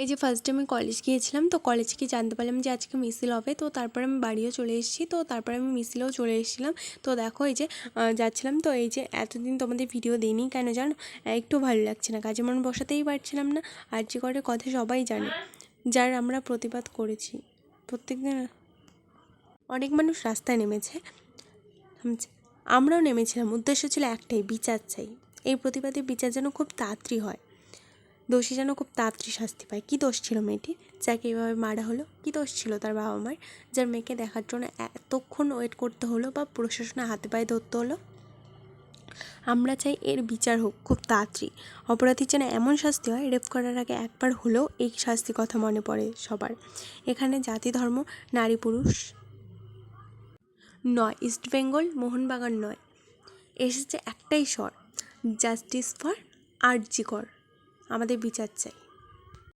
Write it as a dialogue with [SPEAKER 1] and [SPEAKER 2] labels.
[SPEAKER 1] এই যে first day আমি কলেজ গিয়েছিলাম, তো কলেজে গিয়ে জানতে পারলাম যে আজকে মিছিল হবে। তো তারপর আমি বাড়িও চলে এসেছি, তো তারপর আমি মিছিলেও চলে এসেছিলাম। তো দেখো এই যে যাচ্ছিলাম, তো এই যে এতদিন তোমাদের ভিডিও দিইনি কেন জানো, একটু ভালো লাগছে না, কাজে মন বসাতেই পারছিলাম না। আরজি করের কথা সবাই জানে, যার আমরা প্রতিবাদ করেছি প্রত্যেকদিন। অনেক মানুষ রাস্তায় নেমেছে, আমরাও নেমেছিলাম। উদ্দেশ্য ছিল একটাই, বিচার চাই। এই প্রতিবাদের বিচার যেন খুব তাড়াতাড়ি হয়, দোষী যেন খুব তাড়াতাড়ি শাস্তি পায়। কী দোষ ছিল মেয়েটি যাকে এভাবে মারা হলো? কী দোষ ছিল তার বাবা মার, যার মেয়েকে দেখার জন্য এতক্ষণ ওয়েট করতে হলো বা প্রশাসনের হাতে পায়ে ধরতে হলো? আমরা চাই এর বিচার হোক খুব তাড়াতাড়ি। অপরাধীর যেন এমন শাস্তি হয়, রেপ করার আগে একবার হলেও এই শাস্তির কথা মনে পড়ে সবার। এখানে জাতি ধর্ম নারী পুরুষ নয়, ইস্টবেঙ্গল মোহনবাগান নয়, এসেছে একটাই স্বর, জাস্টিস ফর আরজি কর। আমাদের বিচার চাই।